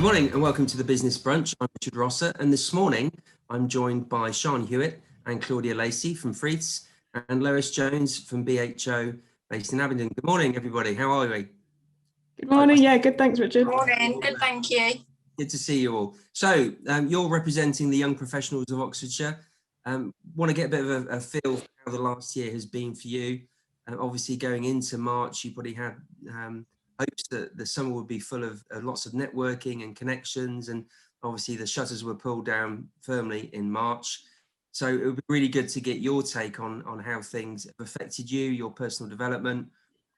morning and welcome to the Business Brunch. I'm Richard Rosser, and this morning I'm joined by Sian, Hewitt and Claudia, Lacey from Freeths and Lois Jones from BHO based in Abingdon. Good morning, everybody. How are we? Good morning. Yeah, good. Thanks, Richard. Good morning. Good, thank you. Good to see you all. So you're representing the young professionals of Oxfordshire. Want to get a bit of a feel for how the last year has been for you. Obviously, going into March, you probably had hopes that the summer would be full of lots of networking and connections, and obviously the shutters were pulled down firmly in March. So it would be really good to get your take on how things have affected you, your personal development,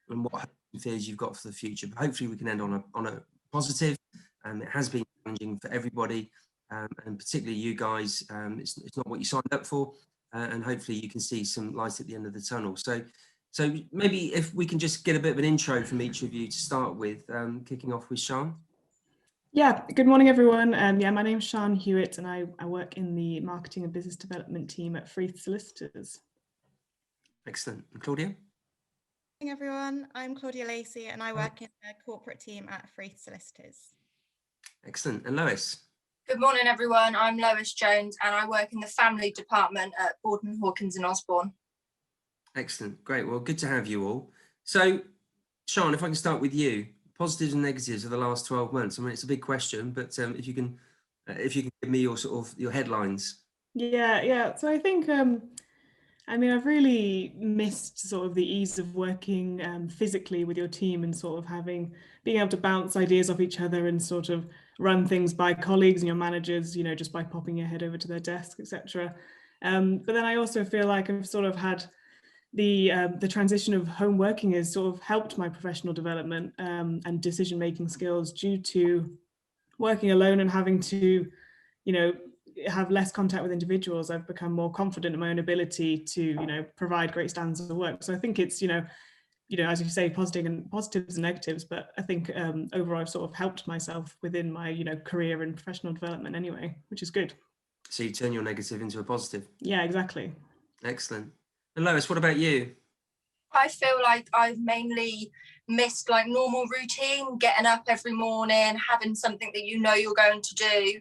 and what hopes and fears you've got for the future. But hopefully we can end on a positive. It has been challenging for everybody, and particularly you guys. It's not what you signed up for, and hopefully you can see some light at the end of the tunnel. So maybe if we can just get a bit of an intro from each of you to start with, kicking off with Sian. Yeah, good morning, everyone. Yeah, my name's Sian Hewitt, and I work in the marketing and business development team at Freeths Solicitors. Excellent. And Claudia? Good morning, everyone. I'm Claudia Lacey, and I work in the corporate team at Freeths Solicitors. Excellent. And Lois? Good morning, everyone. I'm Lois Jones, and I work in the family department at Boardman, Hawkins and Osborne. Excellent. Great. Well, good to have you all. So, Sian, if I can start with you, positives and negatives of the last 12 months. I mean, it's a big question, but if you can give me your headlines. Yeah. So I think, I've really missed sort of the ease of working physically with your team and sort of being able to bounce ideas off each other and sort of run things by colleagues and your managers, just by popping your head over to their desk, etc. But then I also feel like I've sort of had the transition of home working has sort of helped my professional development and decision-making skills due to working alone and having to, have less contact with individuals. I've become more confident in my own ability to, provide great standards of work. So I think it's, as you say, positives and negatives, but I think overall I've sort of helped myself within my, career and professional development anyway, which is good. So you turn your negative into a positive. Yeah, exactly. Excellent. And Lois, what about you? I feel like I've mainly missed like normal routine, getting up every morning, having something that you're going to do.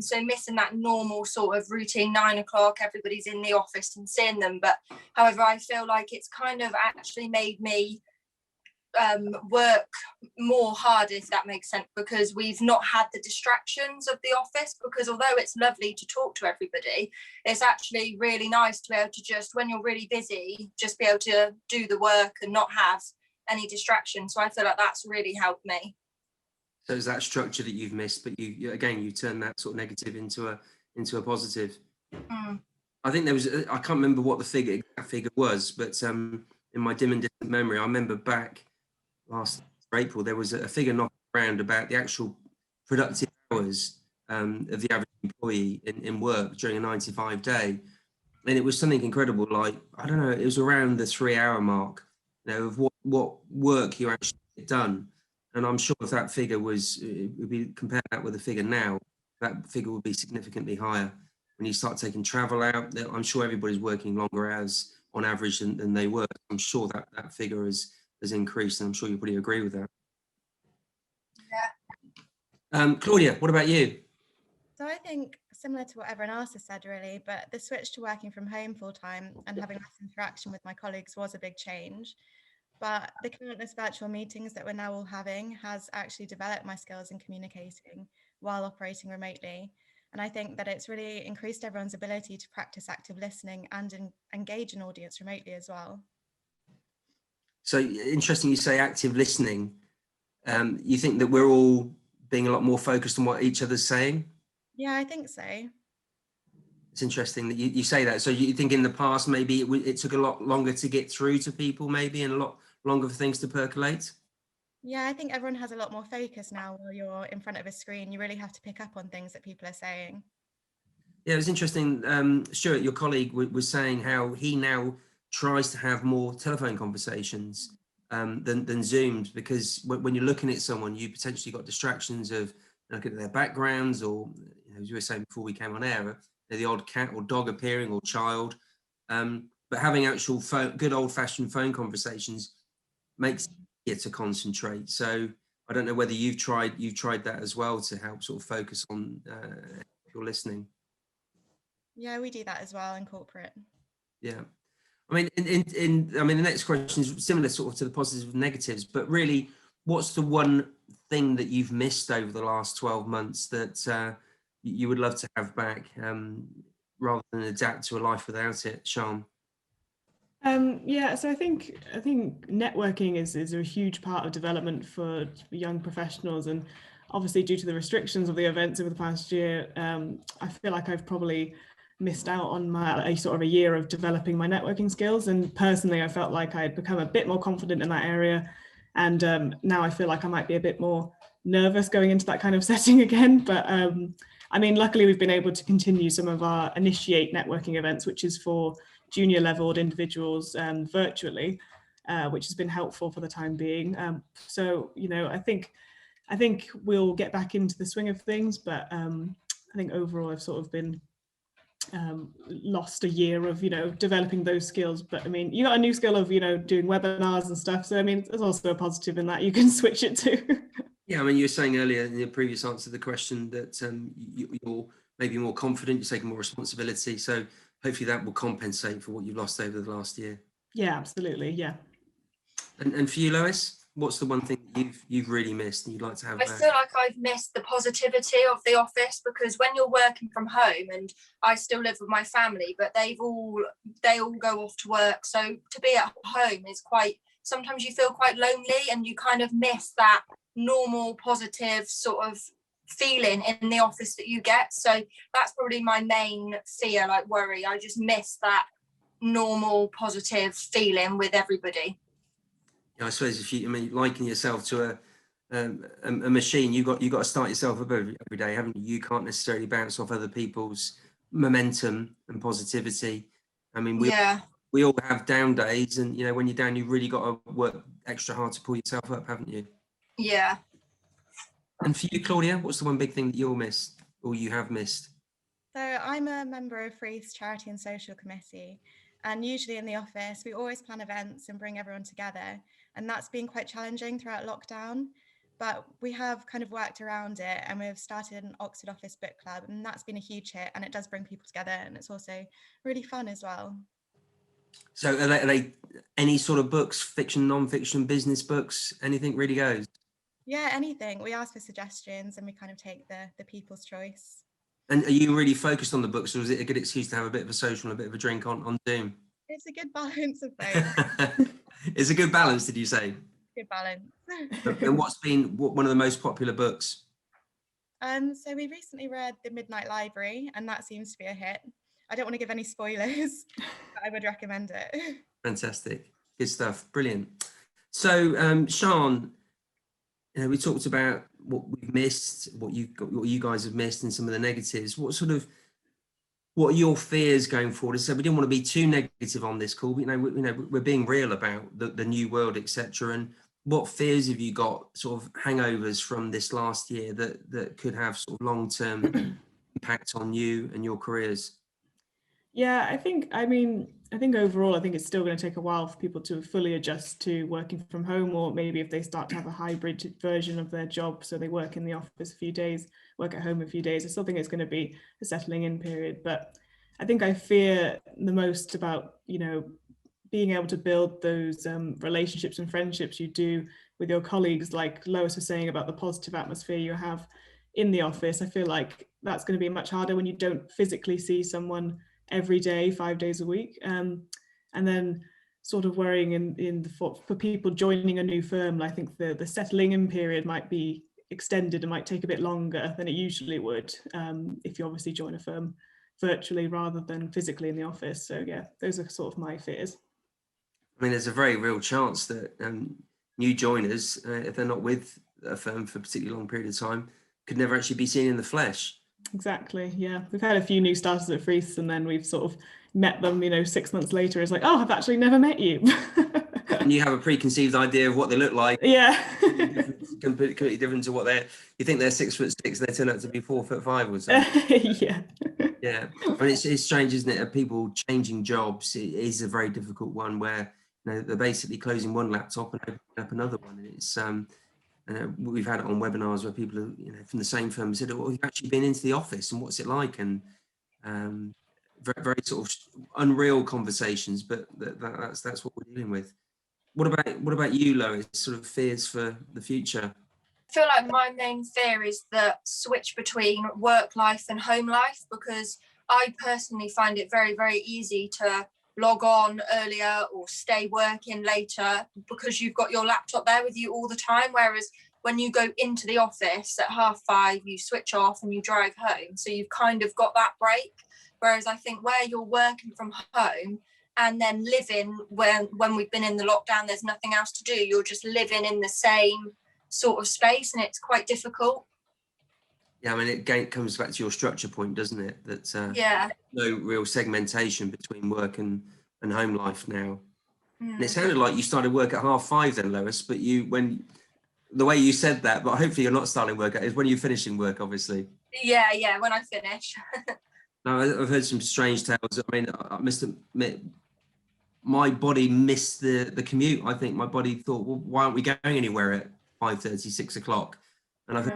So missing that normal sort of routine, 9 o'clock, everybody's in the office and seeing them. But however, I feel like it's kind of actually made me work more hard, if that makes sense, because we've not had the distractions of the office, because although it's lovely to talk to everybody, it's actually really nice to be able to just, when you're really busy, just be able to do the work and not have any distractions. So I feel like that's really helped me. So it's that structure that you've missed, but you turn that sort of negative into a positive. I think there was I can't remember what the exact figure was, but in my dim and distant memory, I remember back last April, there was a figure knocking around about the actual productive hours of the average employee in work during a 9-to-5 day. And it was something incredible, like, I don't know, it was around the 3-hour mark, of what work you actually get done. And I'm sure if that figure would be compared that with the figure now, that figure would be significantly higher. When you start taking travel out, I'm sure everybody's working longer hours on average than they were. I'm sure that figure has increased, and I'm sure you probably agree with that. Yeah. Claudia, what about you? So I think similar to what everyone else has said, really, but the switch to working from home full time and having less interaction with my colleagues was a big change. But the countless virtual meetings that we're now all having has actually developed my skills in communicating while operating remotely. And I think that it's really increased everyone's ability to practice active listening and engage an audience remotely as well. So interesting you say active listening. You think that we're all being a lot more focused on what each other's saying? Yeah, I think so. It's interesting that you say that. So you think in the past maybe it took a lot longer to get through to people, maybe, and a lot longer for things to percolate? Yeah, I think everyone has a lot more focus now while you're in front of a screen. You really have to pick up on things that people are saying. Yeah, it was interesting. Stuart, your colleague, was saying how he now tries to have more telephone conversations than Zooms, because when you're looking at someone, you potentially got distractions of looking at their backgrounds, or as you were saying before we came on air, the odd cat or dog appearing or child. But having actual good old-fashioned phone conversations makes it to concentrate. So I don't know whether you've tried that as well to help sort of focus on your listening. Yeah, we do that as well in corporate. Yeah. I mean, I mean, the next question is similar sort of to the positives and negatives, but really, what's the one thing that you've missed over the last 12 months that you would love to have back, rather than adapt to a life without it, Sian? Yeah, so I think networking is a huge part of development for young professionals, and obviously due to the restrictions of the events over the past year, I feel like I've probably missed out on a sort of a year of developing my networking skills. And personally, I felt like I'd become a bit more confident in that area, and now I feel like I might be a bit more nervous going into that kind of setting again. But I mean, luckily we've been able to continue some of our initiate networking events, which is for junior leveled individuals virtually, which has been helpful for the time being. So, you know, I think we'll get back into the swing of things, but I think overall I've sort of been lost a year of, you know, developing those skills. But I mean, you got a new skill of, you know, doing webinars and stuff. So I mean, there's also a positive in that you can switch it to. Yeah, I mean, you were saying earlier in your previous answer to the question that you're maybe more confident, you're taking more responsibility. So hopefully that will compensate for what you've lost over the last year. Yeah, absolutely. Yeah. And for you, Lois, what's the one thing that you've really missed and you'd like to have I back? feel like I've missed the positivity of the office, because when you're working from home, and I still live with my family, but they all go off to work. So to be at home is sometimes you feel quite lonely, and you kind of miss that normal positive sort of feeling in the office that you get. So that's probably my main fear, like worry. I just miss that normal positive feeling with everybody. Yeah, I suppose if you, I mean, liken yourself to a machine, you got to start yourself up every day, haven't you? You can't necessarily bounce off other people's momentum and positivity. I mean, we all have down days, and you know, when you're down, you've really got to work extra hard to pull yourself up, haven't you? Yeah. And for you, Claudia, what's the one big thing that you'll miss or you have missed? So I'm a member of Freeths Charity and Social Committee, and usually in the office we always plan events and bring everyone together, and that's been quite challenging throughout lockdown, but we have kind of worked around it, and we've started an Oxford Office book club, and that's been a huge hit, and it does bring people together, and it's also really fun as well. So are they any sort of books, fiction, non-fiction, business books, anything really goes? Yeah, anything. We ask for suggestions and we kind of take the people's choice. And are you really focused on the books, or is it a good excuse to have a bit of a social and a bit of a drink on Zoom? It's a good balance of both. It's a good balance, did you say? Good balance. And what's been one of the most popular books? So we recently read The Midnight Library, and that seems to be a hit. I don't want to give any spoilers, but I would recommend it. Fantastic. Good stuff. Brilliant. So, Sian, you know, we talked about what we've missed, what you guys have missed, and some of the negatives. What are your fears going forward? So we didn't want to be too negative on this call, but we're being real about the new world, etc. And what fears have you got, sort of hangovers from this last year that could have sort of long-term impact on you and your careers? Yeah, I think overall, I think it's still going to take a while for people to fully adjust to working from home, or maybe if they start to have a hybrid version of their job, so they work in the office a few days, work at home a few days. I still think it's going to be a settling in period, but I think I fear the most about, you know, being able to build those relationships and friendships you do with your colleagues, like Lois was saying about the positive atmosphere you have in the office. I feel like that's going to be much harder when you don't physically see someone every day, 5 days a week, and then sort of worrying for people joining a new firm. I think the settling in period might be extended and might take a bit longer than it usually would if you obviously join a firm virtually rather than physically in the office. So yeah, those are sort of my fears. I mean, there's a very real chance that new joiners, if they're not with a firm for a particularly long period of time, could never actually be seen in the flesh. Exactly. Yeah, we've had a few new starters at Freeths, and then we've sort of met them, you know, 6 months later. It's like, oh, I've actually never met you. And you have a preconceived idea of what they look like. Yeah. completely different to what you think they're 6'6", and they turn out to be 4'5" or something. Yeah. Yeah. I mean, it's strange, isn't it? People changing jobs. It is a very difficult one where, you know, they're basically closing one laptop and opening up another one. And it's we've had it on webinars where people are, from the same firm said, "Oh, you've actually been into the office, and what's it like?" And very, very sort of unreal conversations, but that's what we're dealing with. What about you, Lois? Sort of fears for the future? I feel like my main fear is the switch between work life and home life, because I personally find it very, very easy to log on earlier or stay working later because you've got your laptop there with you all the time. Whereas when you go into the office at 5:30, you switch off and you drive home. So you've kind of got that break. Whereas I think where you're working from home and then living, when we've been in the lockdown, there's nothing else to do. You're just living in the same sort of space, and it's quite difficult. Yeah, I mean, it comes back to your structure point, doesn't it? That Yeah. no real segmentation between work and home life now. And it sounded like you started work at 5:30 then, Lois, but when the way you said that, but hopefully you're not starting work is when you're finishing work, obviously. Yeah, when I finish. No, I've heard some strange tales. I mean, I must admit, my body missed the commute. I think my body thought, well, why aren't we going anywhere at 5:30, 6 o'clock? And I've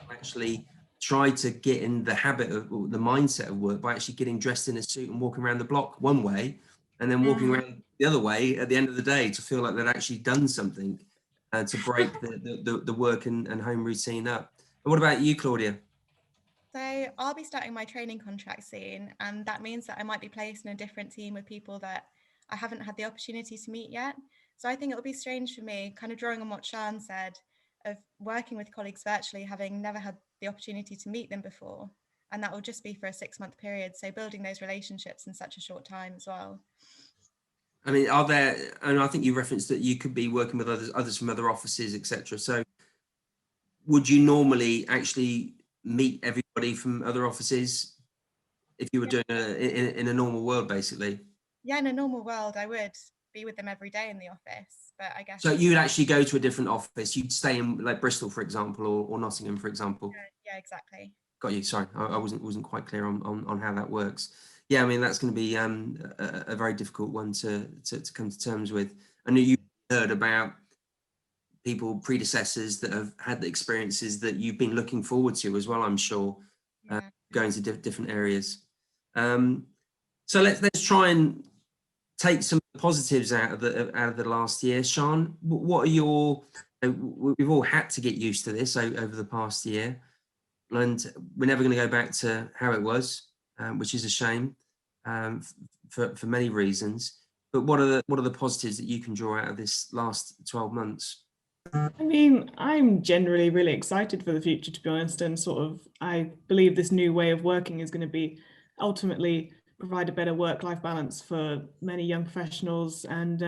actually tried to get in the habit of, or the mindset of work by actually getting dressed in a suit and walking around the block one way, and then walking around the other way at the end of the day to feel like they'd actually done something to break the work and home routine up. But what about you, Claudia? So I'll be starting my training contract soon, and that means that I might be placed in a different team with people that I haven't had the opportunity to meet yet. So I think it'll be strange for me, kind of drawing on what Sian said, of working with colleagues virtually, having never had the opportunity to meet them before. And that will just be for a 6-month period. So building those relationships in such a short time as well. I mean, are there, and I think you referenced that you could be working with others from other offices, etc. So would you normally actually meet everybody from other offices if you were doing in a normal world, basically? Yeah, in a normal world, I would be with them every day in the office, but I guess. So you would actually go to a different office. You'd stay in like Bristol, for example, or Nottingham, for example. Yeah, exactly. Got you. Sorry, I wasn't quite clear on how that works. Yeah, I mean, that's going to be a very difficult one to come to terms with. I know you heard about people, predecessors that have had the experiences that you've been looking forward to as well, I'm sure, going to different areas. So let's try and take some positives out of the last year. Sian, what are your, we've all had to get used to this over the past year, and we're never going to go back to how it was, which is a shame for many reasons. But what are the positives that you can draw out of this last 12 months? I mean, I'm generally really excited for the future, to be honest, and sort of I believe this new way of working is going to be ultimately provide a better work-life balance for many young professionals. And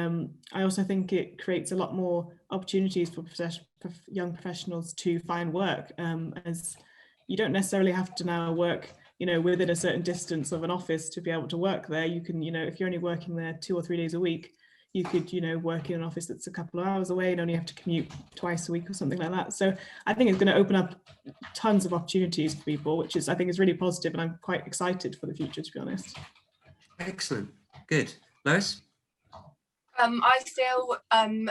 I also think it creates a lot more opportunities for young professionals to find work, as you don't necessarily have to now work, within a certain distance of an office to be able to work there. You can, if you're only working there 2 or 3 days a week, you could, work in an office that's a couple of hours away and only have to commute twice a week or something like that. So I think it's going to open up tons of opportunities for people, which is, I think, is really positive, and I'm quite excited for the future, to be honest. Excellent. Good. Lois? I feel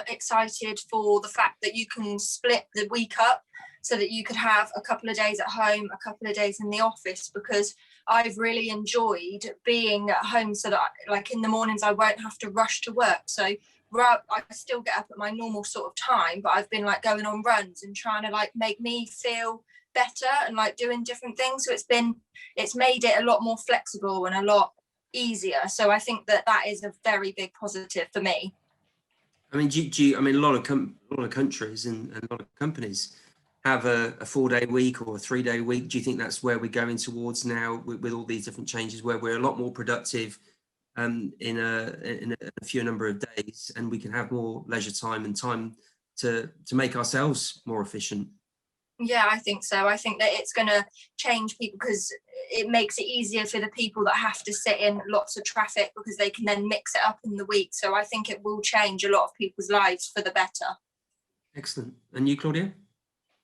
excited for the fact that you can split the week up so that you could have a couple of days at home, a couple of days in the office, because I've really enjoyed being at home so that like in the mornings I won't have to rush to work. So I still get up at my normal sort of time, but I've been like going on runs and trying to like make me feel better and like doing different things. So it's made it a lot more flexible and a lot easier. So I think that is a very big positive for me. I mean, I mean, a lot of countries and a lot of companies have a 4-day week or a 3-day week. Do you think that's where we're going towards now with all these different changes, where we're a lot more productive in a few number of days, and we can have more leisure time and time to make ourselves more efficient? Yeah, I think so. I think that it's going to change people because it makes it easier for the people that have to sit in lots of traffic, because they can then mix it up in the week. So I think it will change a lot of people's lives for the better. Excellent. And you, Claudia?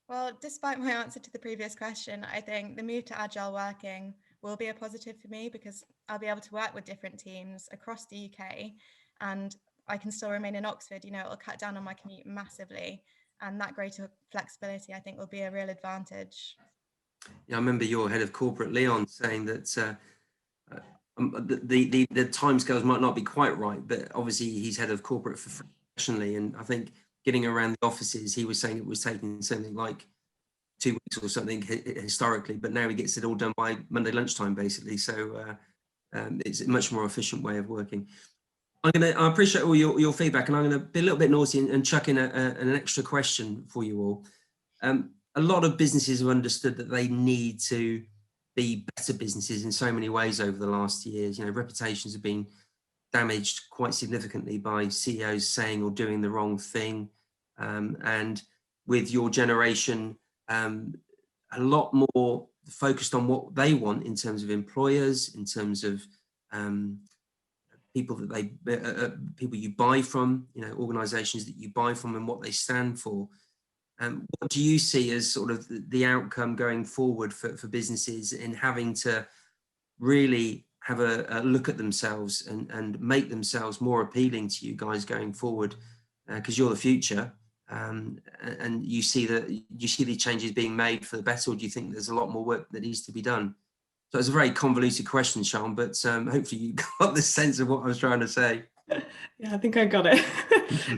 Well, despite my answer to the previous question, I think the move to Agile Working will be a positive for me, because I'll be able to work with different teams across the UK, and I can still remain in Oxford. It'll cut down on my commute massively. And that greater flexibility, I think, will be a real advantage. Yeah, I remember your head of corporate, Leon, saying that the timescales might not be quite right, but obviously he's head of corporate for professionally, and I think getting around the offices, he was saying it was taking something like 2 weeks or something historically, but now he gets it all done by Monday lunchtime, basically. So it's a much more efficient way of working. I appreciate all your feedback, and I'm going to be a little bit naughty and chuck in an extra question for you all. A lot of businesses have understood that they need to be better businesses in so many ways over the last years. You know, reputations have been damaged quite significantly by CEOs saying or doing the wrong thing. And with your generation, a lot more focused on what they want in terms of employers, in terms of people that people you buy from, you know, organizations that you buy from and what they stand for. What do you see as sort of the outcome going forward for businesses in having to really have a look at themselves and make themselves more appealing to you guys going forward? Because you're the future, and you see the changes being made for the better, or do you think there's a lot more work that needs to be done? So it's a very convoluted question, Sian, but hopefully you got the sense of what I was trying to say. Yeah, I think I got it.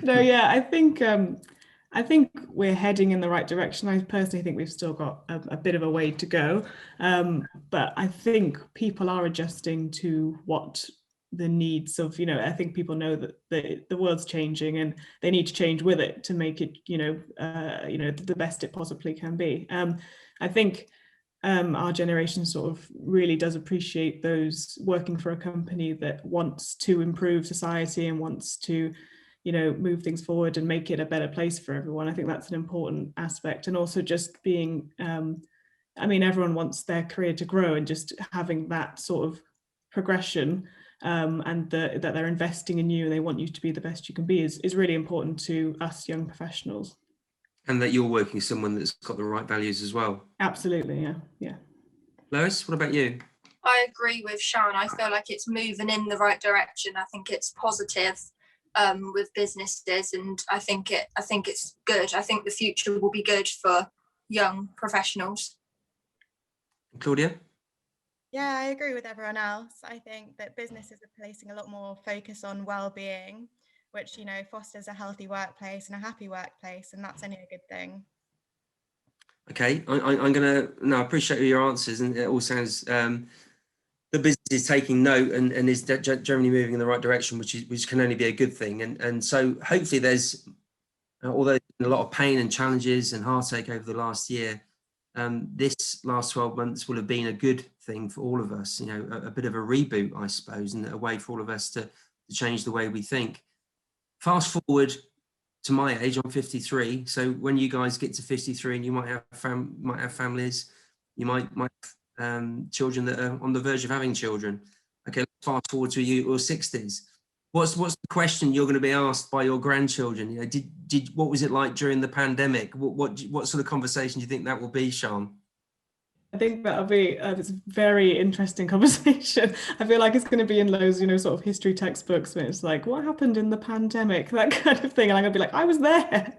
No, yeah, I think we're heading in the right direction. I personally think we've still got a bit of a way to go, but I think people are adjusting to what the needs of, you know, I think people know that the world's changing and they need to change with it to make it, the best it possibly can be. I think our generation sort of really does appreciate those working for a company that wants to improve society and wants to, you know, move things forward and make it a better place for everyone. I think that's an important aspect. And also just being, everyone wants their career to grow, and just having that sort of progression and that they're investing in you and they want you to be the best you can be is really important to us young professionals. And that you're working with someone that's got the right values as well. Absolutely, yeah. Lois, what about you? I agree with Sian. I feel like it's moving in the right direction. I think it's positive with businesses, and I think it's good. I think the future will be good for young professionals. Claudia? Yeah, I agree with everyone else. I think that businesses are placing a lot more focus on well-being, which, you know, fosters a healthy workplace and a happy workplace, and that's only a good thing. Okay, I appreciate your answers, and it all sounds the business is taking note and is generally moving in the right direction, which can only be a good thing. And so hopefully there's, although there's been a lot of pain and challenges and heartache over the last year, this last 12 months will have been a good thing for all of us, you know, a bit of a reboot, I suppose, and a way for all of us to change the way we think. Fast forward to my age, I'm 53. So when you guys get to 53 and you might have families, you might children that are on the verge of having children. Okay, let's fast forward to your 60s. What's the question you're going to be asked by your grandchildren? You know, what was it like during the pandemic? What sort of conversation do you think that will be, Sian? I think that'll be it's a very interesting conversation. I feel like it's going to be in those, you know, sort of history textbooks where it's like, what happened in the pandemic, that kind of thing, and I'm going to be like, I was there,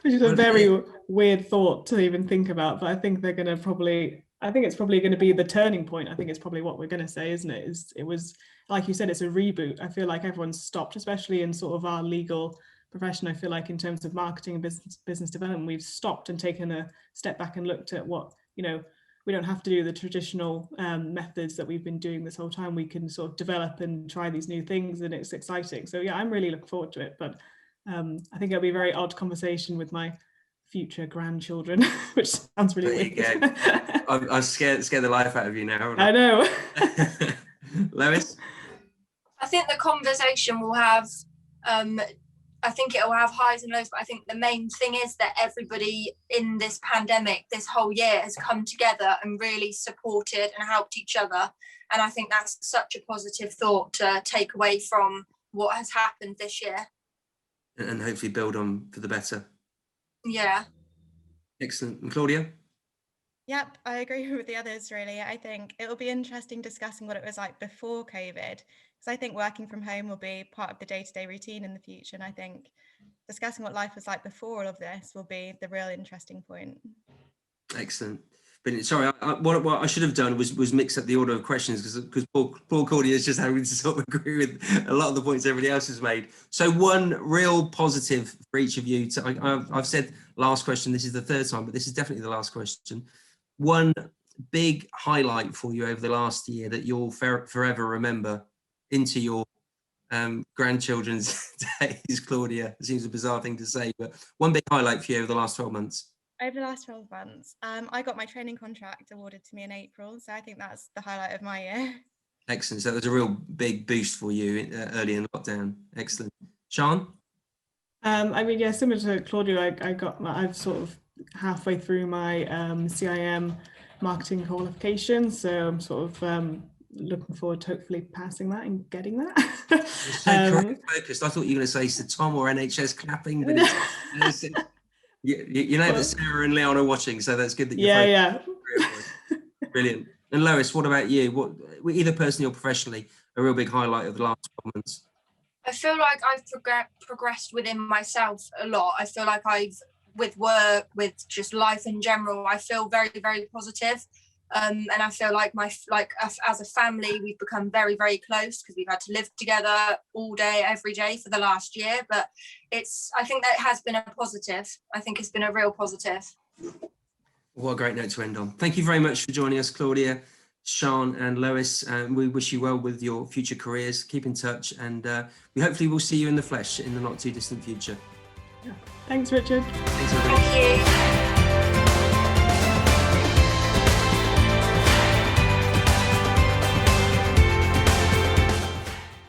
which is a very weird thought to even think about. But I think they're going to I think it's probably going to be the turning point. I think it's probably what we're going to say, isn't it? It was, like you said, it's a reboot. I feel like everyone's stopped, especially in sort of our legal profession. I feel like in terms of marketing and business development, we've stopped and taken a step back and looked at what, you know, we don't have to do the traditional methods that we've been doing this whole time. We can sort of develop and try these new things, and it's exciting. So yeah, I'm really looking forward to it. But I think it'll be a very odd conversation with my future grandchildren, which sounds really weird. There you go. I've scared the life out of you now. I know. Lois? I think the conversation will have, I think it will have highs and lows, but I think the main thing is that everybody in this pandemic, this whole year, has come together and really supported and helped each other. And I think that's such a positive thought to take away from what has happened this year. And hopefully build on for the better. Yeah. Excellent. And Claudia? Yep, I agree with the others, really. I think it will be interesting discussing what it was like before COVID, because I think working from home will be part of the day-to-day routine in the future. And I think discussing what life was like before all of this will be the real interesting point. Excellent. Brilliant. Sorry, what I should have done was mix up the order of questions because poor Claudia is just having to sort of agree with a lot of the points everybody else has made. So one real positive for each of you. I've said last question, this is the third time, but this is definitely the last question. One big highlight for you over the last year that you'll forever remember into your grandchildren's days, Claudia. It seems a bizarre thing to say, but one big highlight for you over the last 12 months. Over the last 12 months, I got my training contract awarded to me in April, so I think that's the highlight of my year. Excellent. So that was a real big boost for you early in lockdown. Excellent. Sian? I mean, yeah, similar to Claudia, I've sort of halfway through my CIM marketing qualification, so I'm sort of looking forward to hopefully passing that and getting that. You're so focused. I thought you were going to say Sir Tom or NHS clapping, but it's you know that Sarah and Leon are watching, so that's good that you're Brilliant. And Lois, what about you? What, either personally or professionally, a real big highlight of the last 12 months? I feel like I've progressed within myself a lot. I feel like with work, with just life in general, I feel very, very positive. And I feel like as a family, we've become very, very close because we've had to live together all day, every day for the last year. But I think that it has been a positive. I think it's been a real positive. What a great note to end on. Thank you very much for joining us, Claudia, Sian and Lois. We wish you well with your future careers. Keep in touch, and we hopefully will see you in the flesh in the not too distant future. Thanks, Richard. Thanks, everybody. Thank you.